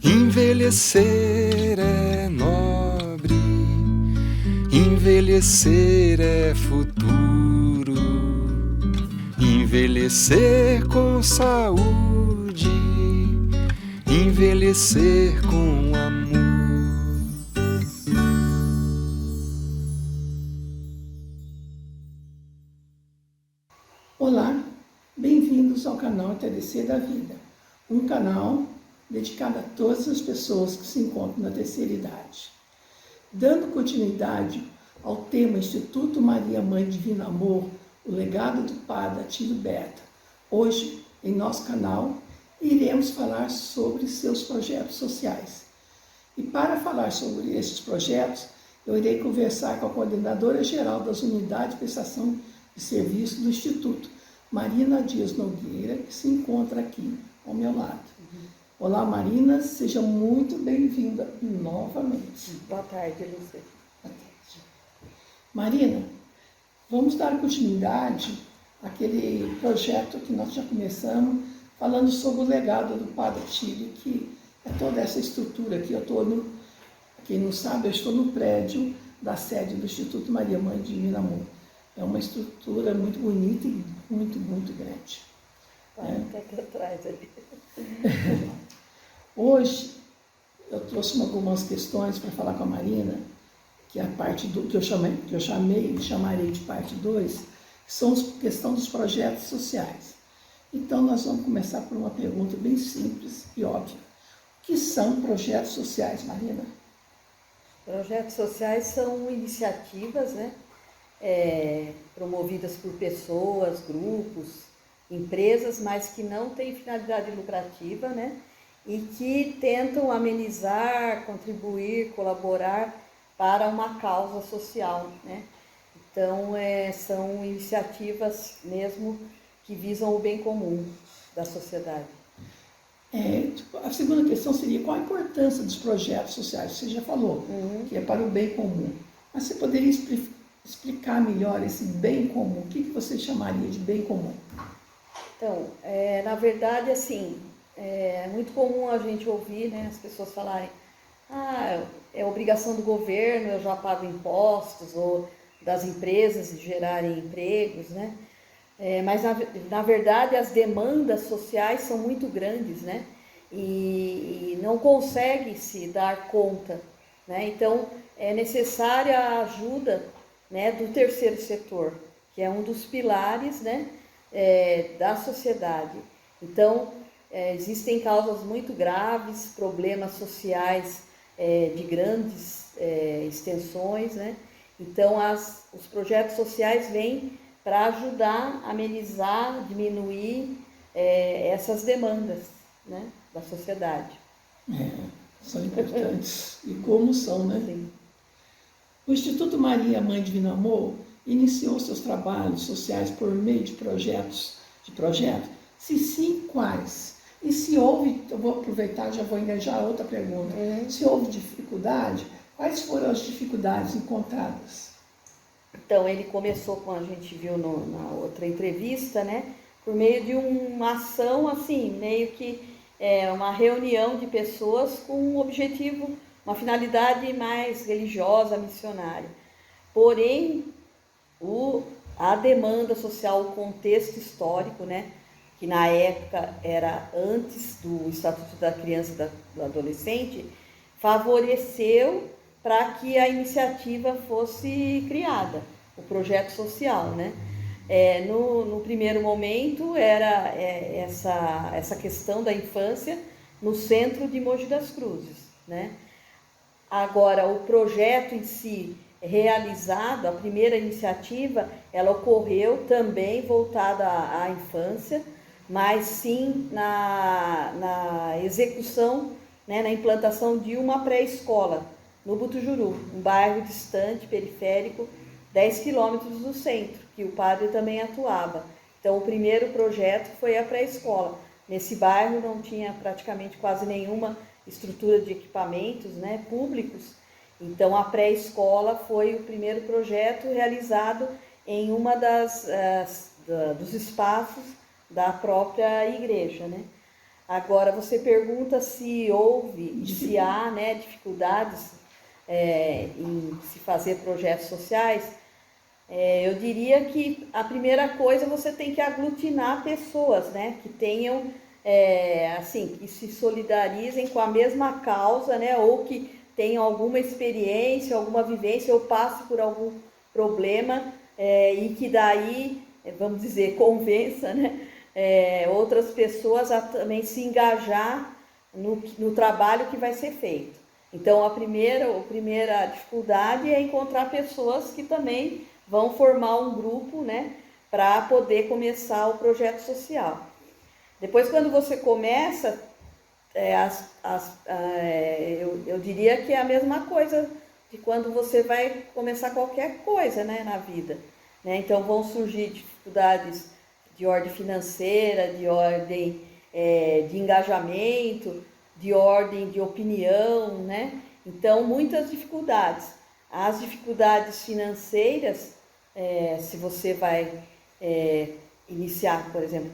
Envelhecer é nobre, envelhecer é futuro, envelhecer com saúde, envelhecer com amor. Olá, bem-vindos ao canal TDC da Vida, um canal dedicado a todas as pessoas que se encontram na terceira idade. Dando continuidade ao tema Instituto Maria Mãe Divino Amor, o legado do Padre Atílio Berta, hoje, em nosso canal, iremos falar sobre seus projetos sociais. E para falar sobre esses projetos, eu irei conversar com a coordenadora geral das unidades de prestação de serviço do Instituto, Marina Dias Nogueira, que se encontra aqui ao meu lado. Olá, Marina, seja muito bem-vinda novamente. Boa tarde, Lúcia. Boa tarde. Marina, vamos dar continuidade àquele projeto que nós já começamos, falando sobre o legado do Padre Atílio, que é toda essa estrutura aqui. Quem não sabe, eu estou no prédio da sede do Instituto Maria Mãe Divino Amor. É uma estrutura muito bonita e muito, muito grande. Tá aqui atrás ali. Hoje, eu trouxe algumas questões para falar com a Marina, que é a parte do que eu chamarei de parte 2, que são a questão dos projetos sociais. Então, nós vamos começar por uma pergunta bem simples e óbvia. O que são projetos sociais, Marina? Projetos sociais são iniciativas, promovidas por pessoas, grupos, empresas, mas que não têm finalidade lucrativa, e que tentam amenizar, contribuir, colaborar para uma causa social, Então, são iniciativas mesmo que visam o bem comum da sociedade. A segunda questão seria qual a importância dos projetos sociais? Você já falou que é para o bem comum. Mas você poderia explicar melhor esse bem comum? O que você chamaria de bem comum? Então, na verdade, assim, é muito comum a gente ouvir, as pessoas falarem: é obrigação do governo, eu já pago impostos, ou das empresas de gerarem empregos, mas na verdade as demandas sociais são muito grandes, e não consegue se dar conta, Então é necessária a ajuda, do terceiro setor, que é um dos pilares, da sociedade. Então existem causas muito graves, problemas sociais de grandes extensões, Então os projetos sociais vêm para ajudar a amenizar, diminuir essas demandas, da sociedade. São importantes. E como são, Sim. O Instituto Maria Mãe Divino Amor iniciou seus trabalhos sociais por meio de projetos? Se sim, quais? E se houve, eu vou aproveitar, já vou engajar outra pergunta. Se houve dificuldade, quais foram as dificuldades encontradas? Então, ele começou, como a gente viu na outra entrevista, por meio de uma ação, assim, meio que uma reunião de pessoas com um objetivo, uma finalidade mais religiosa, missionária. Porém, a demanda social, o contexto histórico, que na época era antes do Estatuto da Criança e do Adolescente, favoreceu para que a iniciativa fosse criada, o projeto social, No primeiro momento era essa questão da infância no centro de Mogi das Cruzes, Agora, o projeto em si realizado, a primeira iniciativa, ela ocorreu também voltada à infância, mas sim na execução, na implantação de uma pré-escola no Butujuru, um bairro distante, periférico, 10 quilômetros do centro, que o padre também atuava. Então, o primeiro projeto foi a pré-escola. Nesse bairro não tinha praticamente quase nenhuma estrutura de equipamentos, públicos. Então, a pré-escola foi o primeiro projeto realizado em uma dos espaços da própria igreja, Agora, você pergunta se houve, se há, né, dificuldades em se fazer projetos sociais. Eu diria que a primeira coisa, você tem que aglutinar pessoas, né, que tenham, assim, que se solidarizem com a mesma causa, né, ou que tenham alguma experiência, alguma vivência, ou passe por algum problema, e que daí, vamos dizer, convença, né, outras pessoas a também se engajar no trabalho que vai ser feito. Então, a primeira dificuldade é encontrar pessoas que também vão formar um grupo, né, para poder começar o projeto social. Depois, quando você começa, eu diria que é a mesma coisa de quando você vai começar qualquer coisa, né, na vida, né? Então, vão surgir dificuldades de ordem financeira, de ordem de engajamento, de ordem de opinião, né? Então, muitas dificuldades. As dificuldades financeiras, se você vai iniciar, por exemplo,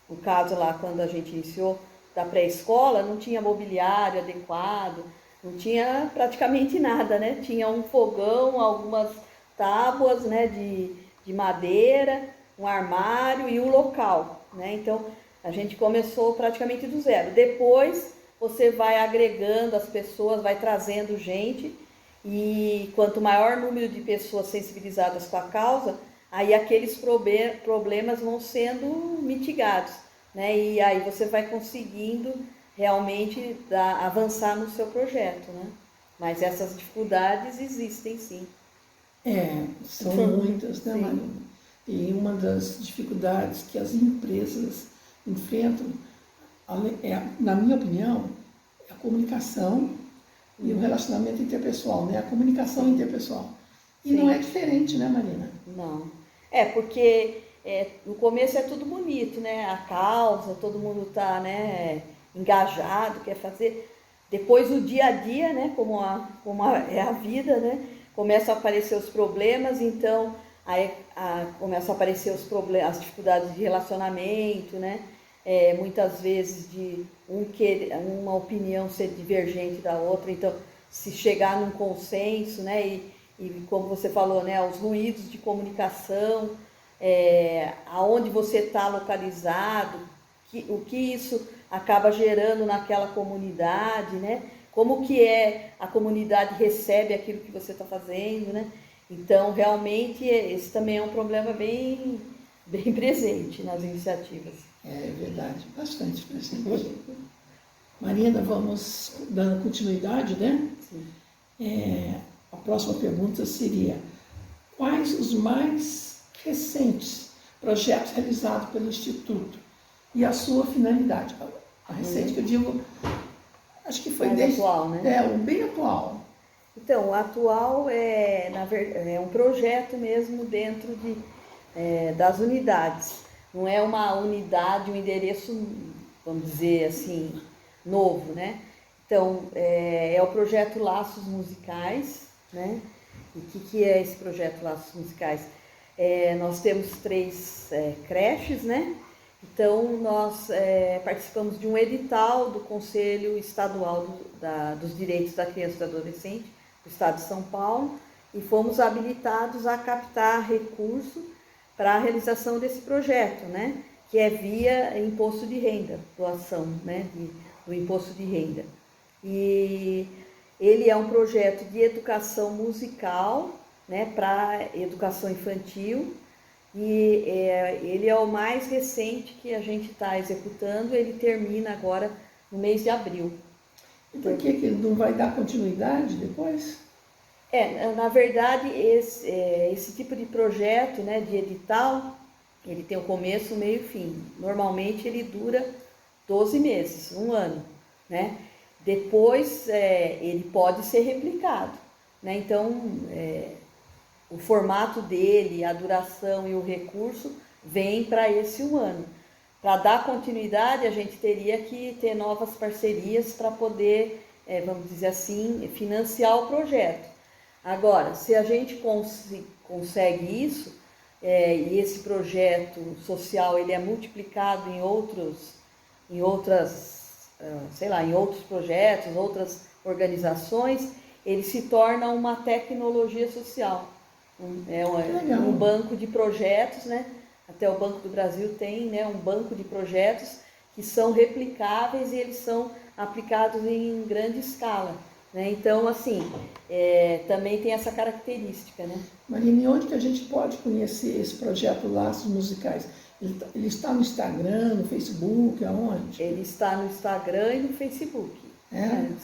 o caso lá quando a gente iniciou da pré-escola, não tinha mobiliário adequado, não tinha praticamente nada, né? Tinha um fogão, algumas tábuas, né, de madeira, um armário e um local, né? Então, a gente começou praticamente do zero. Depois, você vai agregando as pessoas, vai trazendo gente, e quanto maior número de pessoas sensibilizadas com a causa, aí aqueles problemas vão sendo mitigados, né? E aí você vai conseguindo realmente avançar no seu projeto, né? Mas essas dificuldades existem, sim. São muitas, né, Marina? E uma das dificuldades que as empresas enfrentam, na minha opinião, é a comunicação e o relacionamento interpessoal, né? A comunicação interpessoal. E não é diferente, né, Marina? Não. Porque no começo é tudo bonito, né? A causa, todo mundo está, né, engajado, quer fazer. Depois o dia a dia, né, é a vida, né? Começam a aparecer os problemas, então aí começam a aparecer os problemas, as dificuldades de relacionamento, né? Muitas vezes de uma opinião ser divergente da outra, então se chegar num consenso, né? E como você falou, né, os ruídos de comunicação, aonde você está localizado, o que isso acaba gerando naquela comunidade, né? Como que a comunidade recebe aquilo que você está fazendo, né? Então, realmente, esse também é um problema bem, bem presente nas iniciativas. É verdade, bastante presente. Marina, vamos dando continuidade, né? Sim. A próxima pergunta seria: quais os mais recentes projetos realizados pelo Instituto e a sua finalidade? A recente que eu digo, acho que foi mais atual, né? O bem atual. Então, o atual é um projeto mesmo dentro das unidades. Não é uma unidade, um endereço, vamos dizer assim, novo, né? Então, é o projeto Laços Musicais, né? E o que é esse projeto Laços Musicais? Nós temos 3 creches, né? Então, nós participamos de um edital do Conselho Estadual dos Direitos da Criança e do Adolescente, do Estado de São Paulo, e fomos habilitados a captar recurso para a realização desse projeto, né? Que é via imposto de renda, doação, né? Do imposto de renda. E ele é um projeto de educação musical, né? Para educação infantil, e ele é o mais recente que a gente está executando. Ele termina agora no mês de abril. E por que ele não vai dar continuidade depois? Na verdade, esse tipo de projeto, né, de edital, ele tem o começo, meio e fim. Normalmente ele dura 12 meses, 1 ano, né? Depois ele pode ser replicado, né? Então, o formato dele, a duração e o recurso vem para esse 1 ano. Para dar continuidade, a gente teria que ter novas parcerias para poder, vamos dizer assim, financiar o projeto. Agora, se a gente consegue isso, e esse projeto social ele é multiplicado em em outras, sei lá, em outros projetos, outras organizações, ele se torna uma tecnologia social. Legal. Um banco de projetos, né? Até o Banco do Brasil tem, né, um banco de projetos que são replicáveis e eles são aplicados em grande escala, né? Então, assim, também tem essa característica, né? Marina, e onde que a gente pode conhecer esse projeto Laços Musicais? Ele está no Instagram, no Facebook, aonde? Ele está no Instagram e no Facebook.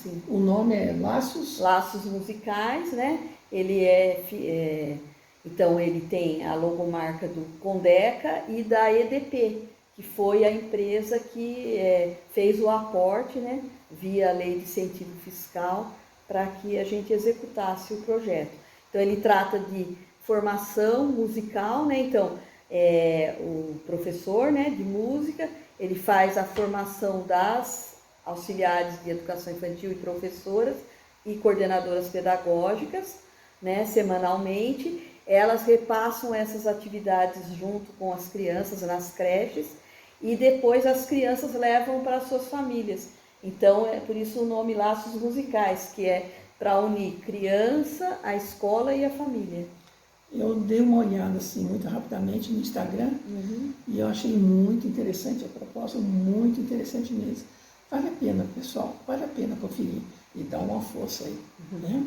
Sim. O nome é Laços? Laços Musicais, né? Ele então ele tem a logomarca do Condeca e da EDP, que foi a empresa que fez o aporte, né, via lei de incentivo fiscal, para que a gente executasse o projeto. Então ele trata de formação musical, né? Então o professor, né, de música, ele faz a formação das auxiliares de educação infantil e professoras e coordenadoras pedagógicas, né, semanalmente. Elas repassam essas atividades junto com as crianças nas creches e depois as crianças levam para as suas famílias. Então é por isso o nome Laços Musicais, que é para unir criança, a escola e a família. Eu dei uma olhada assim muito rapidamente no Instagram e eu achei muito interessante a proposta, muito interessante mesmo. Vale a pena, pessoal, vale a pena conferir e dar uma força aí, né?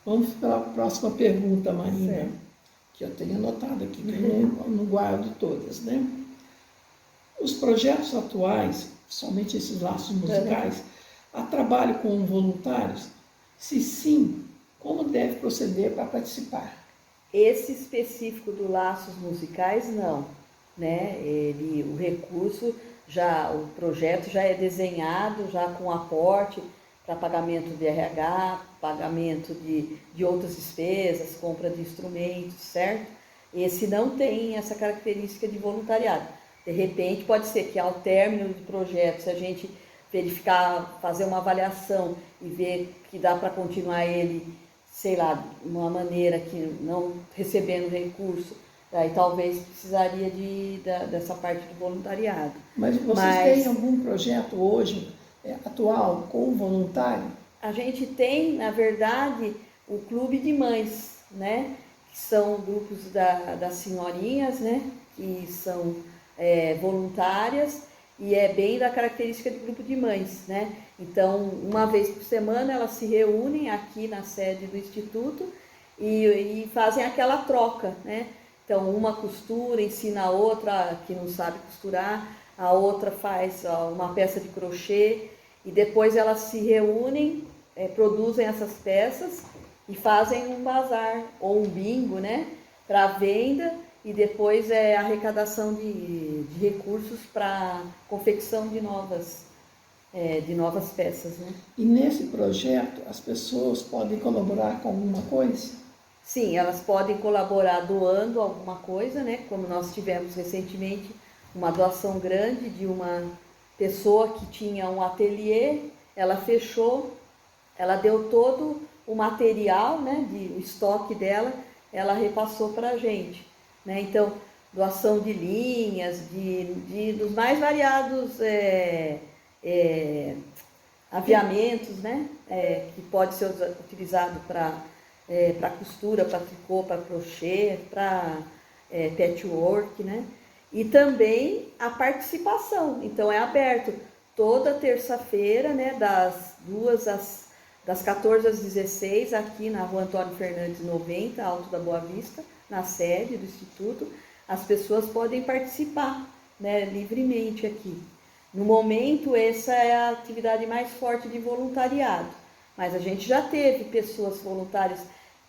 Vamos para a próxima pergunta, Marina, certo, que eu tenho anotado aqui, que eu não guardo todas, né? Os projetos atuais, somente esses laços musicais, há trabalho com voluntários? Se sim, como deve proceder para participar? Esse específico do Laços Musicais, não, né? O recurso, o projeto já é desenhado, já com aporte para pagamento de RH, pagamento de outras despesas, compra de instrumentos, certo? Esse não tem essa característica de voluntariado. De repente, pode ser que ao término do projeto, se a gente verificar, fazer uma avaliação e ver que dá para continuar ele, sei lá, de uma maneira que não recebendo recurso, aí talvez precisaria dessa parte de voluntariado. Mas vocês têm algum projeto hoje, atual, com voluntário? A gente tem, na verdade, o Clube de Mães, né? Que são grupos das senhorinhas, né? Que são voluntárias e é bem da característica de grupo de mães, né? Então, uma vez por semana elas se reúnem aqui na sede do Instituto e fazem aquela troca, né? Então, uma costura, ensina a outra que não sabe costurar, a outra faz uma peça de crochê e depois elas se reúnem, produzem essas peças e fazem um bazar ou um bingo, né? Para venda e depois arrecadação de recursos para confecção de novas peças, né? E nesse projeto as pessoas podem colaborar com alguma coisa? Sim, elas podem colaborar doando alguma coisa, né? Como nós tivemos recentemente uma doação grande de uma pessoa que tinha um ateliê, ela fechou, ela deu todo o material, né, o estoque dela, ela repassou para a gente, né? Então, doação de linhas, dos mais variados aviamentos, né? Que pode ser utilizado para costura, para tricô, para crochê, para patchwork, né? E também a participação, então é aberto toda terça-feira, né, das 14 às 16, aqui na Rua Antônio Fernandes 90, Alto da Boa Vista, na sede do Instituto. As pessoas podem participar, né, livremente aqui. No momento, essa é a atividade mais forte de voluntariado, mas a gente já teve pessoas voluntárias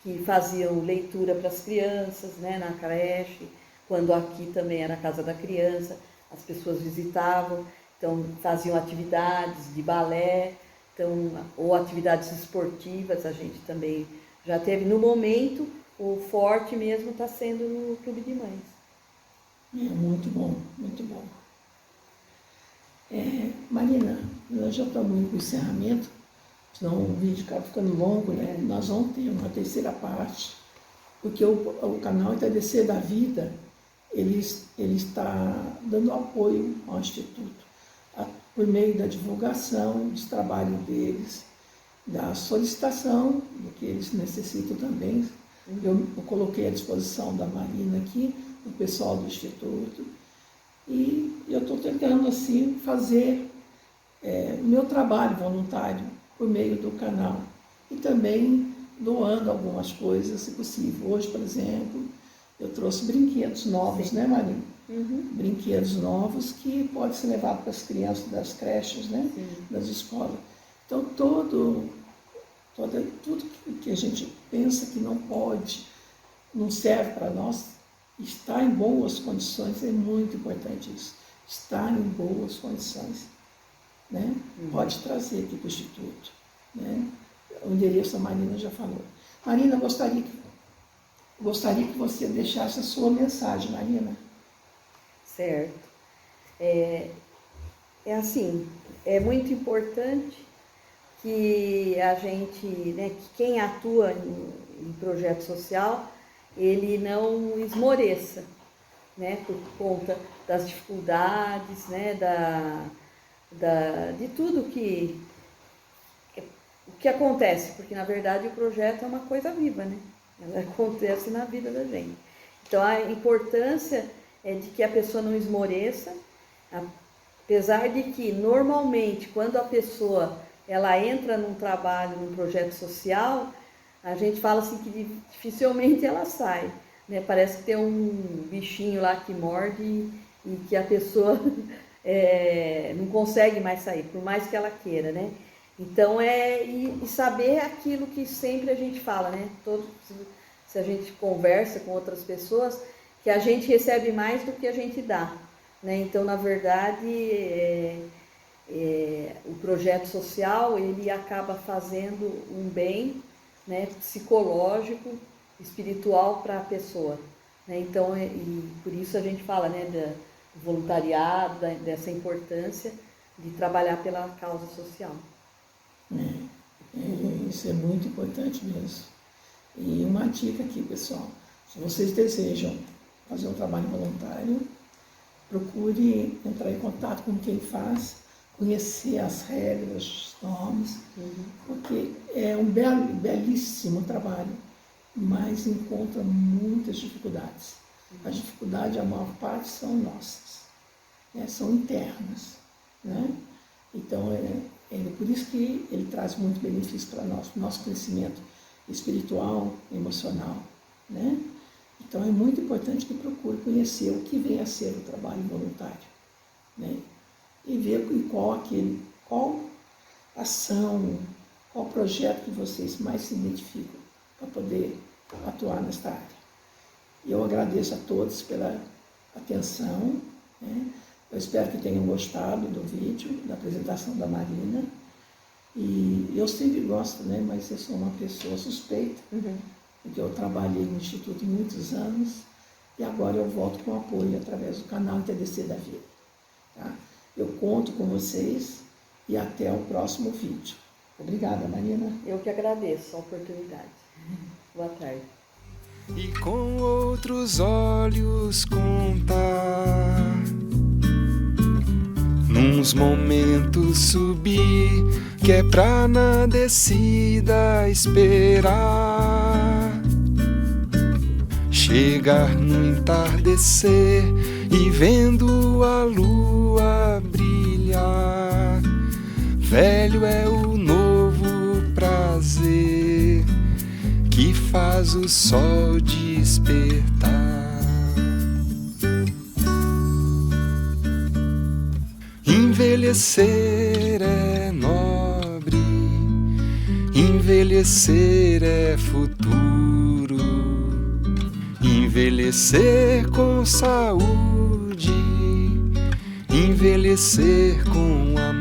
que faziam leitura para as crianças, né, na creche, quando aqui também era a Casa da Criança, as pessoas visitavam, então faziam atividades de balé, então, ou atividades esportivas, a gente também já teve. No momento, o forte mesmo está sendo no Clube de Mães. Muito bom, muito bom. Marina, nós já estamos indo para o encerramento, senão o vídeo acaba ficando longo, né? Nós vamos ter uma terceira parte, porque o canal Entardecer da Vida, ele está dando apoio ao Instituto. por meio da divulgação dos trabalhos deles, da solicitação do que eles necessitam também. Eu coloquei à disposição da Marina aqui, do pessoal do Instituto, e eu estou tentando assim fazer o meu trabalho voluntário por meio do canal e também doando algumas coisas, se possível. Hoje, por exemplo, eu trouxe brinquedos novos, né, Marina? Brinquedos novos que podem ser levados para as crianças das creches, né? Das escolas. Então, tudo que a gente pensa que não pode, não serve para nós, estar em boas condições é muito importante isso. Estar em boas condições, né? Pode trazer aqui para o Instituto, né? O endereço a Marina já falou. Marina, gostaria que você deixasse a sua mensagem, Marina. Certo. É assim, é muito importante que a gente, né, que quem atua em projeto social, ele não esmoreça, né, por conta das dificuldades, né, de tudo o que acontece, porque na verdade o projeto é uma coisa viva, né? Ela acontece na vida da gente. Então a importância é de que a pessoa não esmoreça, apesar de que normalmente quando a pessoa ela entra num trabalho, num projeto social, a gente fala assim que dificilmente ela sai, né? Parece que tem um bichinho lá que morde e que a pessoa não consegue mais sair, por mais que ela queira, né? Então e saber aquilo que sempre a gente fala, né? Se a gente conversa com outras pessoas, que a gente recebe mais do que a gente dá, né? Então, na verdade, o projeto social, ele acaba fazendo um bem, né, psicológico, espiritual para a pessoa, né? Então, e por isso a gente fala, né, do voluntariado, dessa importância de trabalhar pela causa social. Isso é muito importante mesmo. E uma dica aqui, pessoal, se vocês desejam fazer um trabalho voluntário, procure entrar em contato com quem faz, conhecer as regras, os nomes, porque é um belíssimo trabalho, mas encontra muitas dificuldades. As dificuldades, a maior parte, são nossas, né? São internas, né? Então, por isso que ele traz muito benefício para nós, para o nosso crescimento espiritual, emocional, né? Então, é muito importante que procure conhecer o que vem a ser o trabalho voluntário, né? E ver qual ação, qual projeto que vocês mais se identificam para poder atuar nesta área. E eu agradeço a todos pela atenção, né? Eu espero que tenham gostado do vídeo, da apresentação da Marina. E eu sempre gosto, né? Mas eu sou uma pessoa suspeita, porque eu trabalhei no Instituto muitos anos e agora eu volto com apoio através do canal Entardecer da Vida. Tá? Eu conto com vocês e até o próximo vídeo. Obrigada, Marina. Eu que agradeço a oportunidade. Boa tarde. E com outros olhos contar, nos momentos subir, que é pra na descida esperar, chegar no entardecer e vendo a lua brilhar. Velho é o novo prazer que faz o sol despertar. Envelhecer é nobre, envelhecer é futuro, envelhecer com saúde, envelhecer com amor.